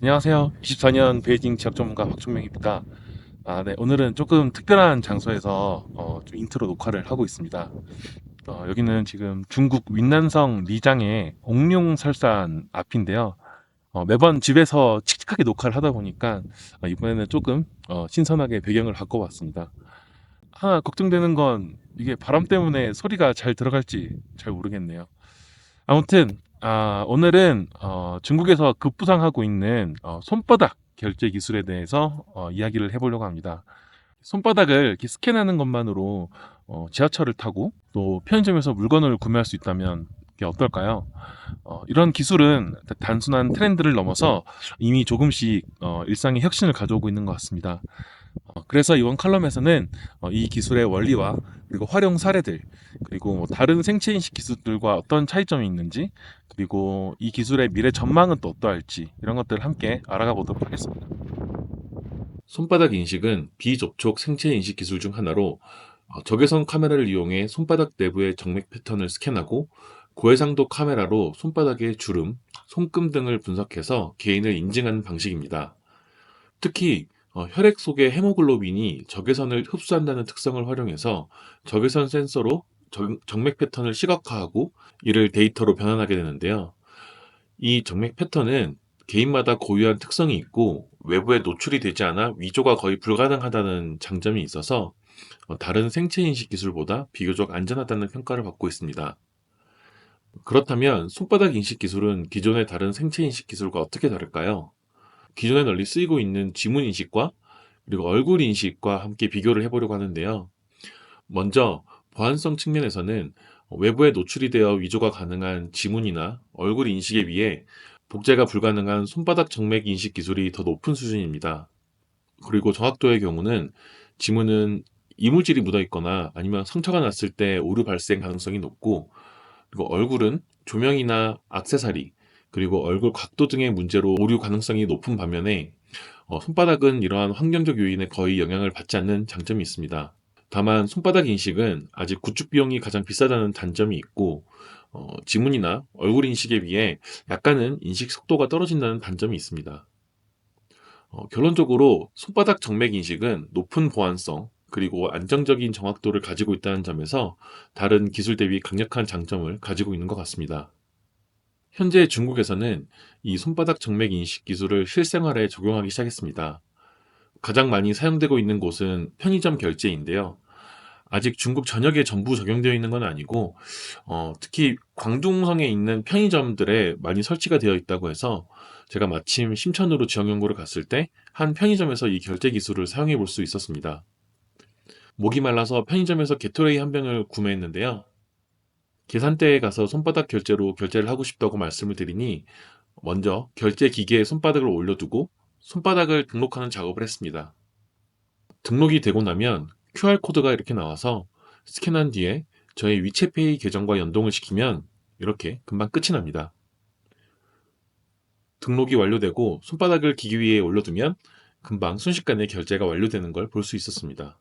안녕하세요. 24년 베이징 지역 전문가 박준명입니다. 네, 오늘은 조금 특별한 장소에서 좀 인트로 녹화를 하고 있습니다. 여기는 지금 중국 윈난성 리장의 옥룡설산 앞인데요. 매번 집에서 칙칙하게 녹화를 하다 보니까 이번에는 조금 신선하게 배경을 바꿔봤습니다. 하나 걱정되는 건 이게 바람 때문에 소리가 잘 들어갈지 잘 모르겠네요. 아무튼 오늘은 중국에서 급부상하고 있는 손바닥 결제 기술에 대해서 이야기를 해보려고 합니다. 손바닥을 이렇게 스캔하는 것만으로 지하철을 타고 또 편의점에서 물건을 구매할 수 있다면 이게 어떨까요? 이런 기술은 단순한 트렌드를 넘어서 이미 조금씩 일상의 혁신을 가져오고 있는 것 같습니다. 그래서 이번 칼럼에서는 이 기술의 원리와 그리고 활용 사례들, 그리고 뭐 다른 생체 인식 기술들과 어떤 차이점이 있는지, 그리고 이 기술의 미래 전망은 또 어떠할지 이런 것들을 함께 알아가 보도록 하겠습니다. 손바닥 인식은 비접촉 생체 인식 기술 중 하나로 적외선 카메라를 이용해 손바닥 내부의 정맥 패턴을 스캔하고 고해상도 카메라로 손바닥의 주름, 손금 등을 분석해서 개인을 인증하는 방식입니다. 특히 혈액 속의 헤모글로빈이 적외선을 흡수한다는 특성을 활용해서 적외선 센서로 정맥 패턴을 시각화하고 이를 데이터로 변환하게 되는데요. 이 정맥 패턴은 개인마다 고유한 특성이 있고 외부에 노출이 되지 않아 위조가 거의 불가능하다는 장점이 있어서 다른 생체 인식 기술보다 비교적 안전하다는 평가를 받고 있습니다. 그렇다면 손바닥 인식 기술은 기존의 다른 생체 인식 기술과 어떻게 다를까요? 기존에 널리 쓰이고 있는 지문 인식과 그리고 얼굴 인식과 함께 비교를 해보려고 하는데요. 먼저 보안성 측면에서는 외부에 노출이 되어 위조가 가능한 지문이나 얼굴 인식에 비해 복제가 불가능한 손바닥 정맥 인식 기술이 더 높은 수준입니다. 그리고 정확도의 경우는 지문은 이물질이 묻어 있거나 아니면 상처가 났을 때 오류 발생 가능성이 높고, 그리고 얼굴은 조명이나 액세서리, 그리고 얼굴 각도 등의 문제로 오류 가능성이 높은 반면에 손바닥은 이러한 환경적 요인에 거의 영향을 받지 않는 장점이 있습니다. 다만 손바닥 인식은 아직 구축 비용이 가장 비싸다는 단점이 있고, 지문이나 얼굴 인식에 비해 약간은 인식 속도가 떨어진다는 단점이 있습니다. 결론적으로 손바닥 정맥 인식은 높은 보안성, 그리고 안정적인 정확도를 가지고 있다는 점에서 다른 기술 대비 강력한 장점을 가지고 있는 것 같습니다. 현재 중국에서는 이 손바닥 정맥 인식 기술을 실생활에 적용하기 시작했습니다. 가장 많이 사용되고 있는 곳은 편의점 결제인데요. 아직 중국 전역에 전부 적용되어 있는 건 아니고, 특히 광둥성에 있는 편의점들에 많이 설치가 되어 있다고 해서 제가 마침 심천으로 지역 연구를 갔을 때 한 편의점에서 이 결제 기술을 사용해 볼 수 있었습니다. 목이 말라서 편의점에서 게토레이 한 병을 구매했는데요. 계산대에 가서 손바닥 결제로 결제를 하고 싶다고 말씀을 드리니 먼저 결제 기계에 손바닥을 올려두고 손바닥을 등록하는 작업을 했습니다. 등록이 되고 나면 QR코드가 이렇게 나와서 스캔한 뒤에 저의 위챗페이 계정과 연동을 시키면 이렇게 금방 끝이 납니다. 등록이 완료되고 손바닥을 기기 위에 올려두면 금방 순식간에 결제가 완료되는 걸 볼 수 있었습니다.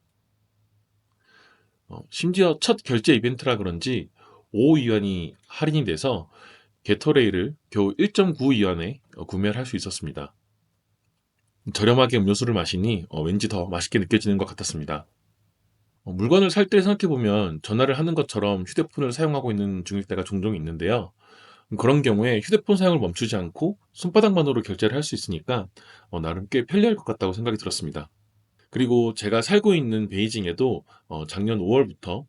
심지어 첫 결제 이벤트라 그런지 5위안이 할인이 돼서 게토레이를 겨우 1.9위안에 구매를 할 수 있었습니다. 저렴하게 음료수를 마시니 왠지 더 맛있게 느껴지는 것 같았습니다. 물건을 살 때 생각해보면 전화를 하는 것처럼 휴대폰을 사용하고 있는 중일 때가 종종 있는데요. 그런 경우에 휴대폰 사용을 멈추지 않고 손바닥만으로 결제를 할 수 있으니까 나름 꽤 편리할 것 같다고 생각이 들었습니다. 그리고 제가 살고 있는 베이징에도 작년 5월부터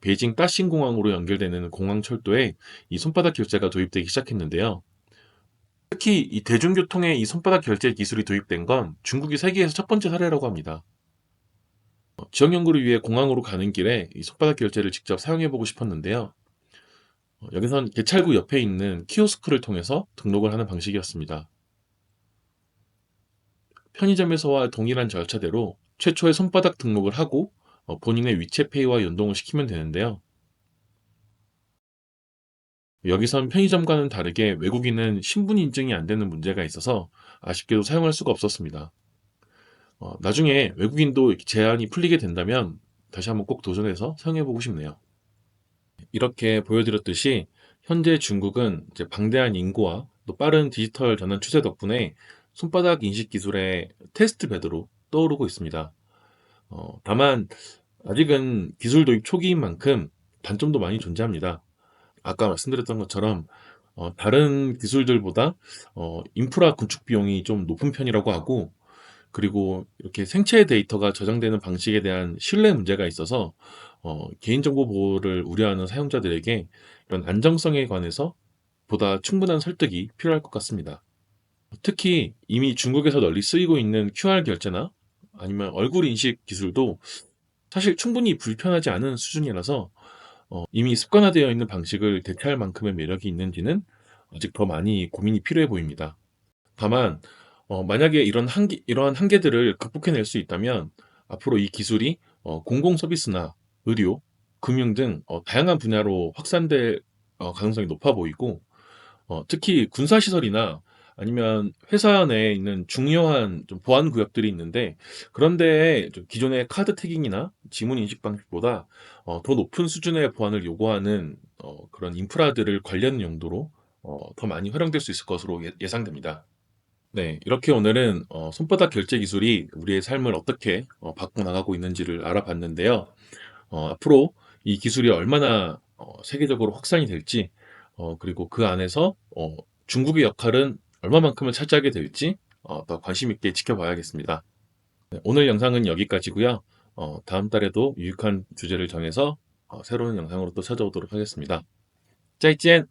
베이징 따신 공항으로 연결되는 공항철도에 이 손바닥 결제가 도입되기 시작했는데요. 특히 이 대중교통에 이 손바닥 결제 기술이 도입된 건 중국이 세계에서 첫 번째 사례라고 합니다. 지역 연구를 위해 공항으로 가는 길에 이 손바닥 결제를 직접 사용해보고 싶었는데요. 여기선 개찰구 옆에 있는 키오스크를 통해서 등록을 하는 방식이었습니다. 편의점에서와 동일한 절차대로 최초의 손바닥 등록을 하고 본인의 위챗페이와 연동을 시키면 되는데요. 여기선 편의점과는 다르게 외국인은 신분 인증이 안 되는 문제가 있어서 아쉽게도 사용할 수가 없었습니다. 나중에 외국인도 제한이 풀리게 된다면 다시 한번 꼭 도전해서 사용해보고 싶네요. 이렇게 보여드렸듯이 현재 중국은 이제 방대한 인구와 또 빠른 디지털 전환 추세 덕분에 손바닥 인식 기술의 테스트 베드로 떠오르고 있습니다. 다만 아직은 기술 도입 초기인 만큼 단점도 많이 존재합니다. 아까 말씀드렸던 것처럼 다른 기술들보다 인프라 구축 비용이 좀 높은 편이라고 하고, 그리고 이렇게 생체 데이터가 저장되는 방식에 대한 신뢰 문제가 있어서 개인정보 보호를 우려하는 사용자들에게 이런 안정성에 관해서 보다 충분한 설득이 필요할 것 같습니다. 특히 이미 중국에서 널리 쓰이고 있는 QR 결제나 아니면 얼굴 인식 기술도 사실 충분히 불편하지 않은 수준이라서 이미 습관화되어 있는 방식을 대체할 만큼의 매력이 있는지는 아직 더 많이 고민이 필요해 보입니다. 다만 만약에 이러한 한계들을 극복해낼 수 있다면 앞으로 이 기술이 공공 서비스나 의료, 금융 등 다양한 분야로 확산될 가능성이 높아 보이고, 특히 군사 시설이나 아니면 회사 내에 있는 중요한 좀 보안 구역들이 있는데, 그런 데에 좀 기존의 카드 태깅이나 지문 인식 방식보다 더 높은 수준의 보안을 요구하는 그런 인프라들을 관리하는 용도로 더 많이 활용될 수 있을 것으로 예상됩니다. 네, 이렇게 오늘은 손바닥 결제 기술이 우리의 삶을 어떻게 바꿔 나가고 있는지를 알아봤는데요. 앞으로 이 기술이 얼마나 세계적으로 확산이 될지, 그리고 그 안에서 중국의 역할은 얼마만큼을 차지하게 될지 더 관심 있게 지켜봐야겠습니다. 네, 오늘 영상은 여기까지고요. 다음 달에도 유익한 주제를 정해서 새로운 영상으로 또 찾아오도록 하겠습니다. 짜이젠!